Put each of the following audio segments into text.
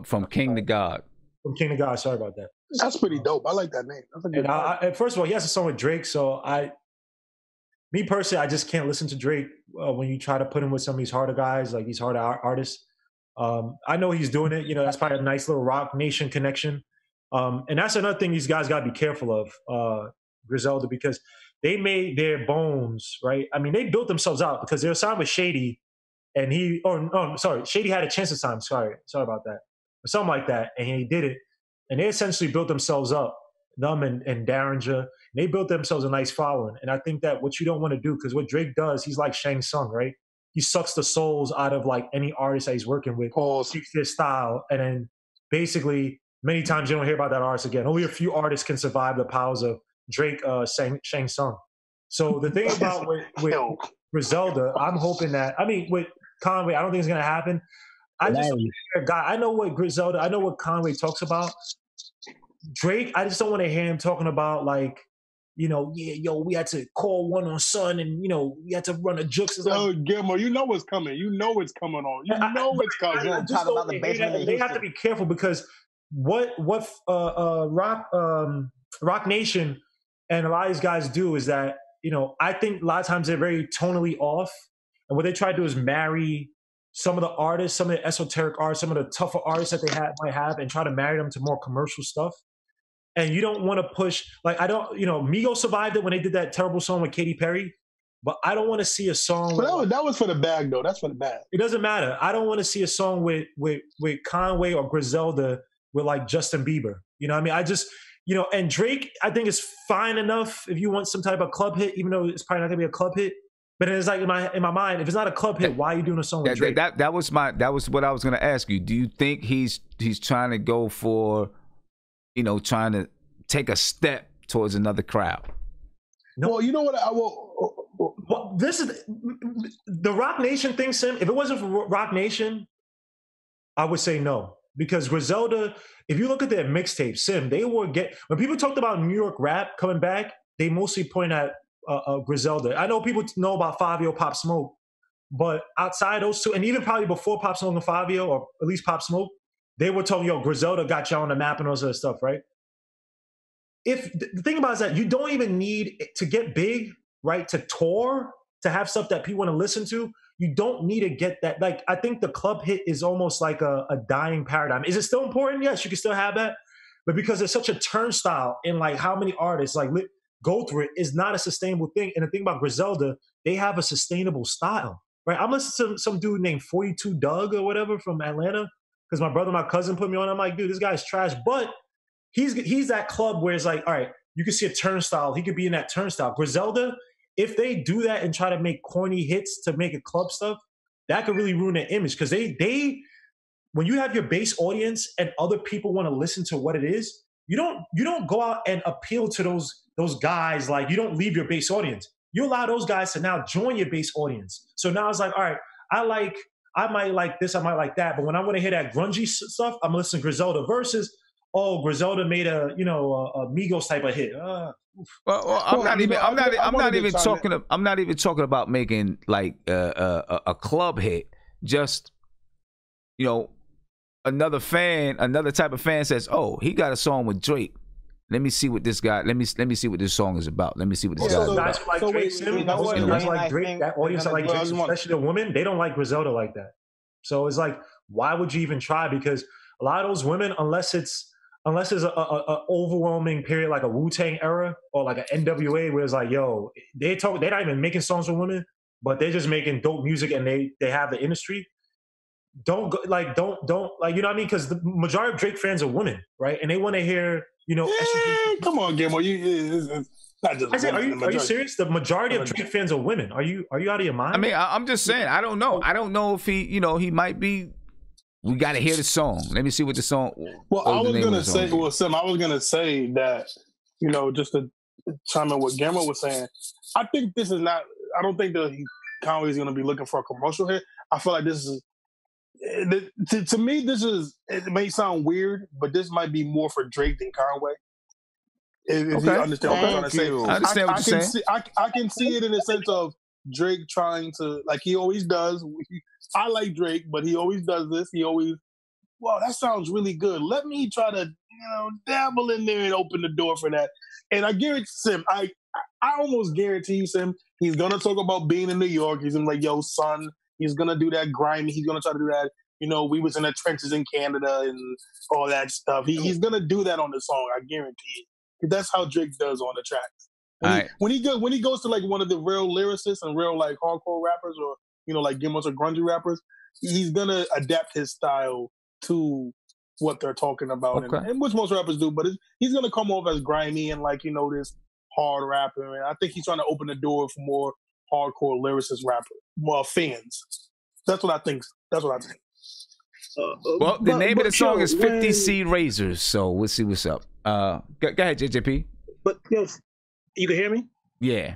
from King to God. From King to God. Sorry about that. That's pretty dope. I like that name. That's a good and first of all, he has a song with Drake, so me personally, I just can't listen to Drake when you try to put him with some of these harder guys, like these harder artists. I know he's doing it. That's probably a nice little Rock Nation connection. And that's another thing these guys got to be careful of, Griselda, because they made their bones, right? I mean, they built themselves out because they were signed with Shady, and Shady had a chance to sign. Sorry about that. Or something like that, and he did it. And they essentially built themselves up, them and Derringer. They built themselves a nice following. And I think that what you don't want to do, because what Drake does, he's like Shang Tsung, right? He sucks the souls out of like any artist that he's working with, keeps their style, and then basically many times you don't hear about that artist again. Only a few artists can survive the powers of Drake, Shang Tsung. So the thing about with Griselda, I'm hoping that, with Conway, I don't think it's gonna happen. I know what Griselda, I know what Conway talks about. Drake, I just don't want to hear him talking about like, we had to call one on Sun, and we had to run a jukes. Gilmore, you know what's coming. You know it's coming on. You know it's coming. Talk about the basement. They have to be careful because what Rock Nation and a lot of these guys do is that I think a lot of times they're very tonally off, and what they try to do is marry some of the artists, some of the esoteric artists, some of the tougher artists that they might have, and try to marry them to more commercial stuff. And you don't want to push, like, Migos survived it when they did that terrible song with Katy Perry, but I don't want to see a song. But that was for the bag, though. That's for the bag. It doesn't matter. I don't want to see a song with Conway or Griselda with like Justin Bieber. I just, and Drake, I think is fine enough if you want some type of club hit, even though it's probably not gonna be a club hit. But it's like in my mind, if it's not a club hit, why are you doing a song with Drake? That was what I was gonna ask you. Do you think he's trying to go for, trying to take a step towards another crowd? No. Well, you know what? Well, this is the Rock Nation thing, Sim. If it wasn't for Rock Nation, I would say no. Because Griselda, if you look at their mixtape, Sim, when people talked about New York rap coming back, they mostly point at Griselda. I know people know about Fabio, Pop Smoke, but outside those two, and even probably before Pop Smoke and Fabio, or at least Pop Smoke, they were talking, Griselda got y'all on the map and all that stuff, right? If the thing about it is that you don't even need to get big, right? To tour, to have stuff that people want to listen to. You don't need to get that. Like, I think the club hit is almost like a dying paradigm. Is it still important? Yes, you can still have that. But because it's such a turnstile in like how many artists like go through it, is not a sustainable thing. And the thing about Griselda, they have a sustainable style, right? I'm listening to some dude named 42 Doug or whatever from Atlanta, because my brother, my cousin put me on. I'm like, dude, this guy's trash. But he's that club where it's like, all right, you can see a turnstile. He could be in that turnstile. Griselda, if they do that and try to make corny hits to make it club stuff, that could really ruin their image. Because they when you have your base audience and other people want to listen to what it is, you don't go out and appeal to those guys. Like, you don't leave your base audience. You allow those guys to now join your base audience. So now it's like, all right, I might like this, I might like that, but when I want to hear that grungy stuff, I'm listening to Griselda versus, Griselda made a Migos type of hit. I'm not even talking about making like a club hit. Just, another type of fan says, "Oh, he got a song with Drake. Let me see what this guy. Let me see what this song is about. Let me see what this guy is about." Guys like Drake, that audience that like Drake, especially the women, they don't like Griselda like that. So it's like, why would you even try? Because a lot of those women, unless there's a overwhelming period like a Wu-Tang era or like an NWA where it's like, they're not even making songs for women, but they're just making dope music and they have the industry. Don't go, like, don't like, you know what I mean? Because the majority of Drake fans are women, right? And they want to hear, come on, Gilmore, are you serious? The majority of Drake fans are women. Are you out of your mind? I mean, I'm just saying, I don't know. I don't know if he, he might be. We got to hear the song. Let me see what the song. Well, I was gonna say, Sim, I was gonna say that, just to chime in what Gamma was saying. I think this is not. I don't think that Conway's gonna be looking for a commercial hit. I feel like this is. To me, this is. It may sound weird, but this might be more for Drake than Conway. If you understand what I'm trying to say, I understand what you're saying. I can see it in the sense of Drake trying to, like he always does. I like Drake, but he always does this. He always wow, that sounds really good. Let me try to, dabble in there and open the door for that. And I guarantee Sim, I almost guarantee you, Sim, he's gonna talk about being in New York. He's gonna be like, yo, son, he's gonna do that grimy. He's gonna try to do that. We was in the trenches in Canada and all that stuff. He's gonna do that on the song. I guarantee it. That's how Drake does on the tracks. When he goes to like one of the real lyricists and real like hardcore rappers or like gimmick or grungy rappers, he's gonna adapt his style to what they're talking about, and which most rappers do. But he's gonna come off as grimy and like this hard rapper. And I think he's trying to open the door for more hardcore lyricist rapper, more fans. That's what I think. Well, the name of the song is 50C Razors, so we'll see what's up. Go ahead, JJP. But you can hear me? Yeah.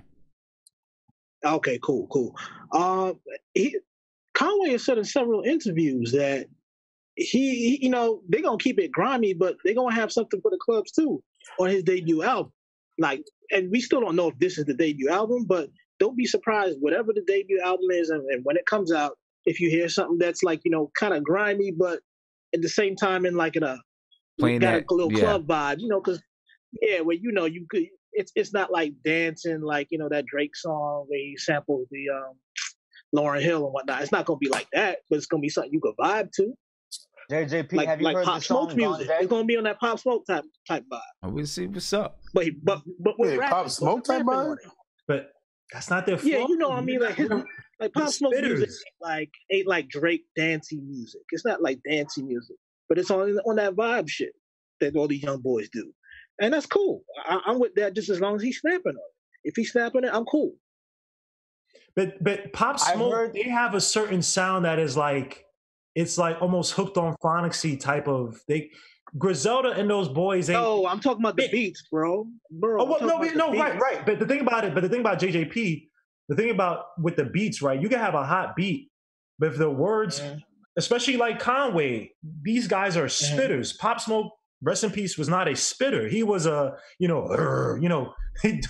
Okay, cool. Conway has said in several interviews that he they're gonna keep it grimy, but they're gonna have something for the clubs too on his debut album. Like, and we still don't know if this is the debut album, but don't be surprised, whatever the debut album is, and when it comes out, if you hear something that's like, kind of grimy, but at the same time in like a little club vibe, because where you could, it's not like dancing like that Drake song where he sampled the Lauryn Hill and whatnot. It's not gonna be like that, but it's gonna be something you could vibe to. JJP, have you heard Pop the song Smoke music? It's gonna be on that Pop Smoke type vibe. We'll see what's up. But with Pop Smoke type vibe. But that's not their fault. Yeah, what I mean, like Pop Smoke music ain't like Drake dancey music. It's not like dancey music, but it's on that vibe shit that all these young boys do, and that's cool. I'm with that just as long as he's snapping on it. If he's snapping it, I'm cool. But Pop Smoke, they have a certain sound that is like, it's like almost hooked on phonicsy type of Griselda and those boys. I'm talking about the beats, bro. Right. But the thing about JJP, the thing about with the beats, right? You can have a hot beat, but if the words, especially like Conway, these guys are spitters. Pop Smoke, rest in peace, was not a spitter. He was he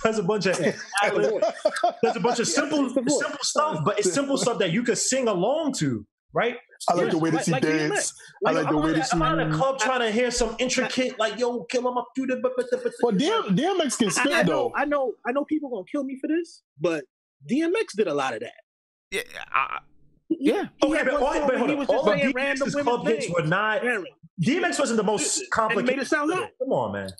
does a bunch of simple stuff, but it's simple stuff that you could sing along to, right? I like the way that she dance. I like the way that she. I'm not in a club trying to hear some intricate like, yo, kill him up through the. Well, DMX can spit though. I know people gonna kill me for this, but DMX did a lot of that. Yeah. Okay, but all of DMX's club hits were not. DMX wasn't the most complicated. And made it sound hot. Come on, man.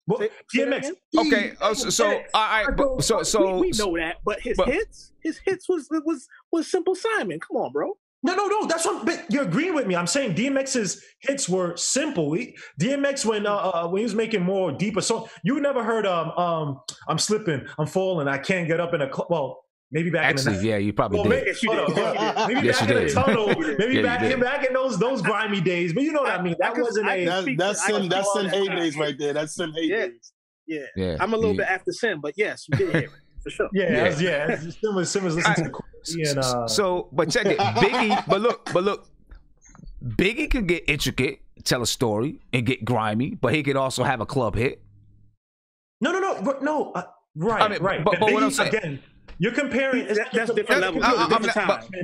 Well, DMX. Okay, so all right, so we know that, but his hits was Simple Simon. Come on, bro. No. That's what. But you're agreeing with me. I'm saying DMX's hits were simple. DMX when he was making more deeper songs, you never heard I'm slipping, I'm falling, I can't get up in a club. Well, maybe back in the you probably did. Maybe back in the tunnel. Maybe back in those grimy days. But you know what I mean. That wasn't that's Sim Hay days right there. That's Sim Hay days. Yeah. I'm a little bit after Sim, but yes, you did hear it. For sure. Yeah. Sim was listening to Quincy and So, but check it, Biggie. But look, Biggie could get intricate, tell a story, and get grimy, but he could also have a club hit. No. Right. I mean, right. But Biggie, what I'm saying again. You're comparing. That's different levels.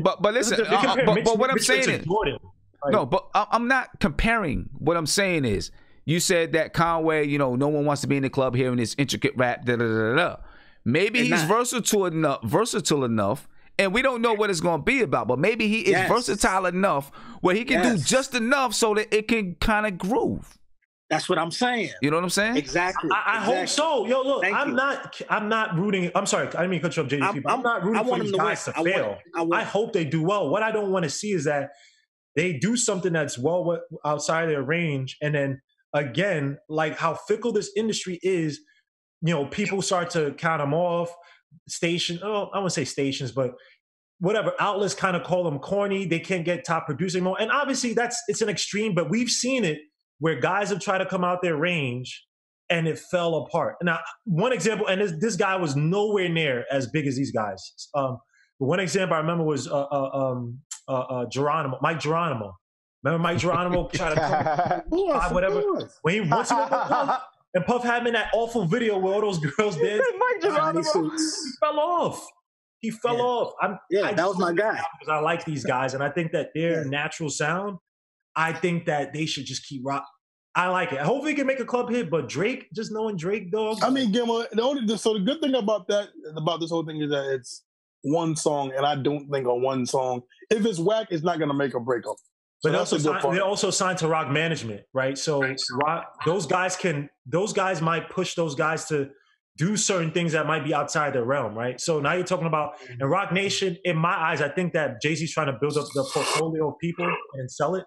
But listen. But what I'm saying is, no. But I'm not comparing. What I'm saying is, you said that Conway, no one wants to be in the club hearing this intricate rap. Maybe he's versatile enough, and we don't know what it's going to be about. But maybe he is versatile enough where he can do just enough so that it can kind of groove. That's what I'm saying. You know what I'm saying? Exactly. I hope so. Yo, look, I'm not rooting. I'm sorry. I didn't mean to cut you up, JDP. I'm not rooting for these guys to fail. I hope they do well. What I don't want to see is that they do something that's well outside their range, and then again, like how fickle this industry is, people start to count them off. I wouldn't say stations, but whatever outlets kind of call them corny. They can't get top producing more, and obviously it's an extreme, but we've seen it where guys have tried to come out their range and it fell apart. Now, one example, and this guy was nowhere near as big as these guys. One example I remember was Mike Geronimo. Remember Mike Geronimo tried to come whatever. When he went to Puff, and Puff had him in that awful video where all those girls did. Mike Geronimo fell off. he fell off. That was my guy. Because I like these guys, and I think that their natural sound, I think that they should just keep rock. I like it. Hopefully, he can make a club hit. But Drake, just knowing Drake, dog. I mean, Gilmore. So the good thing about this whole thing is that it's one song, and I don't think a one song. If it's whack, it's not going to make a breakup. So but they're also signed to Rock Management, right? So those guys might push those guys to do certain things that might be outside their realm, right? So now you're talking about in Rock Nation. In my eyes, I think that Jay-Z's trying to build up the portfolio of people and sell it.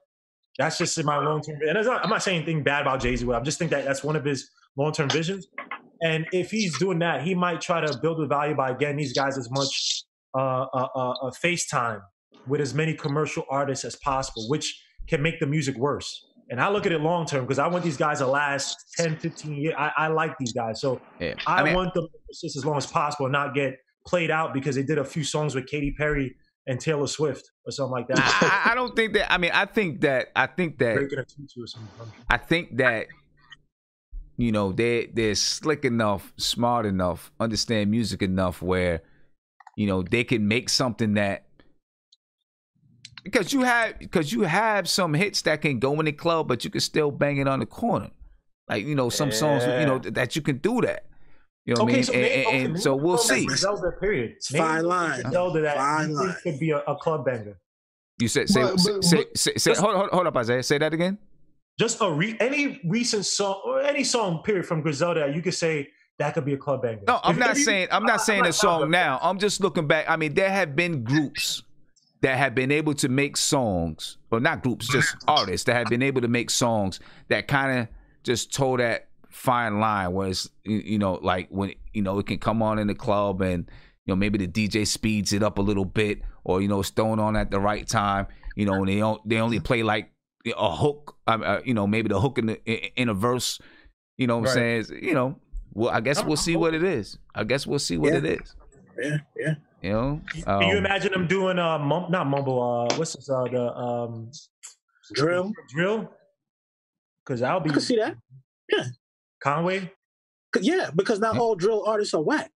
That's just in my long-term. And I'm not saying anything bad about Jay-Z. I just think that that's one of his long-term visions. And if he's doing that, he might try to build the value by getting these guys as much FaceTime with as many commercial artists as possible, which can make the music worse. And I look at it long-term because I want these guys to last 10, 15 years. I like these guys. So I want them to persist as long as possible and not get played out because they did a few songs with Katy Perry and Taylor Swift or something like that. I don't think that. I mean, I think that. You know, they're slick enough, smart enough, understand music enough where, you know, they can make something that. Because you have some hits that can go in the club, but you can still bang it on the corner. Like, you know, some songs, you know, that you can do that. You know what I mean? So we'll see. Zelda, period. Fine line. Zelda that could be a club banger. You say hold up, Isaiah. Say that again. Just any recent song or any song, period, from Griselda, you could say that could be a club banger. No, I'm not saying a song now. I'm just looking back. I mean, there have been groups that have been able to make songs, or not groups, just artists that have been able to make songs that kind of just toe that fine line where it's, you know, like when, you know, it can come on in the club and, you know, maybe the DJ speeds it up a little bit, or, you know, it's thrown on at the right time, you know, and they only play like a hook, you know, maybe the hook in a verse, you know what I'm saying? You know, well, I guess we'll see what it is. It is. Yeah. You know, can you imagine them doing not mumble? What's this? The drill. Because I'll be. I can see that. Yeah. Conway. Yeah, because not all drill artists are whack.